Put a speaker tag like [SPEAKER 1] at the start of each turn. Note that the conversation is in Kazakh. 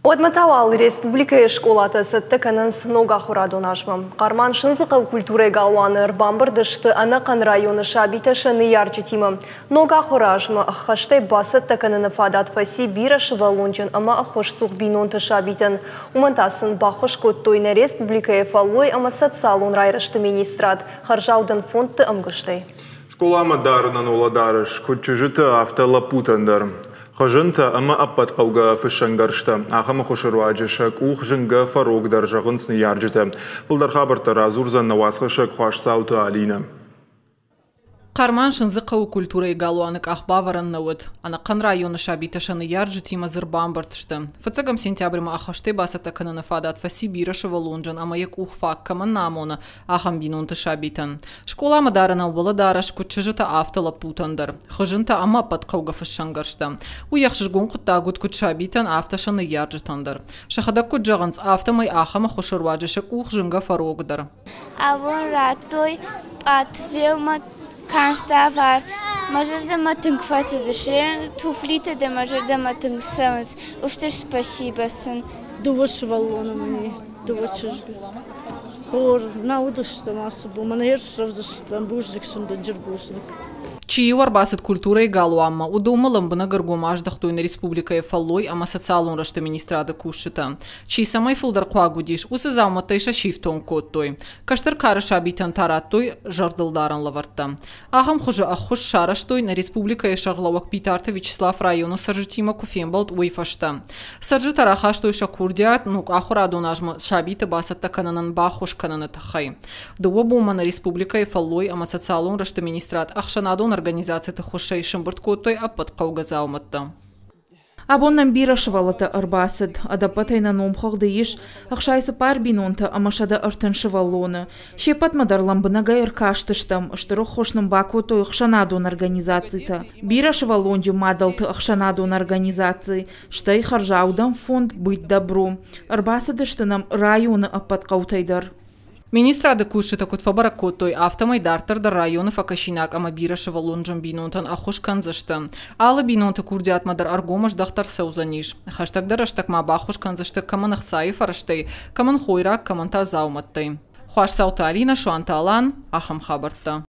[SPEAKER 1] Подматавал республика школаты сыттыканыз нога хурадонашмы. Қарман шынзықы культуры галуаны рбамбырдышты анақан районы шабиташы ниярчетимы. Нога хуражмы ахаштай басыттыканыны фадат фаси бирашы валонжын ама ахош сух бинонты шабитын. Умантасын бахош коттойны республика фалой ама социалун райрышты министрат. Харжаудын фондты амгыштай.
[SPEAKER 2] Школама дарынан оладарыш, көтчүжіті автолапутандар. Хожынта ама аппат қауға фішангаршта. Ахама хошыруаджышак ух жынға фарог даржағынсны ярджыты. Бұлдар хабыртар азурзан навасқышак хуашсауты алина.
[SPEAKER 3] Қарман шынзықы культуры галуанық ахбаваран науыд. Анаққан районы шабиташаны ярджытима зырбамбыртышты. Фыцагам сентябрьма ахашты басата кананы фадат фаси бирашы валунжан амаяк ухфак каман намоны ахам бинонты шабитан. Школама дарана убала дараш кутчыжыта автала путандар. Хыжынта ама пат қауға фышангаршта. Уяқшыргун құтта гуд кут шабитан авташаны ярджытандар. Шахада кут жағынс автамай ахама хошырваджышак ух жынға фарогдар.
[SPEAKER 4] Авон ратой отвел Канставар, может да матынг фасидыши, туфлиты да может да матынг сэмс. Уж ты спасибо, сын.
[SPEAKER 5] Дуваш валону мне, дувачыж. Хор, наудышты масы бұл, мана ершравзыштан буждикшым да джирбужник.
[SPEAKER 3] Чии варбасыт культуры галуамма удумалым бына гаргумаждах тойны республика фаллой ама социалун рашты министрада кушчыта. Чии самай фылдар куагудиш усы зауматайша шифтон коттой. Каштыр карыш абитан тараттой жардылдаран лаварта. Ахам хужы ахуш шараштой на республика шарлавак питарты Вячеслав району саржитима куфембалт уйфашта. Саржы тарахаштой шакурдиат нук ахурадонажма шабиты басатта кананан бахуш кананы тахай. Дуа бума на республика фаллой ама социалун рашты министрат ахшанадон организацията хошей шымбырткотой аппат қауға зауматты.
[SPEAKER 6] Абоннан бирашывалата арбасыд, адапатайна номхағды еш, ақшайсы пар бинонта амашада артыншывалоны. Шепат мадарламбына гайыр каштыштым, ыштыры хошным бакотой ақшанадон организацията. Бирашывалонжы мадалты ақшанадон организации, штай харжаудан фонд быть добро. Арбасыдыштынам районы аппат қаутайдар.
[SPEAKER 3] Министрада кушыта кутфабара коттой автомай дартарда районы факашинак ама бирашы валонжын бинонтан ахош канзышты. Алы бинонты курдиатмадар аргомаш дахтар саузаниш. Хаштагдар аштакма бахош канзышты каман ахсайы фараштай, каман хойрак, каман та зауматтай. Хуаш саута Алина, Шуанта Алан, Ахам хабарта.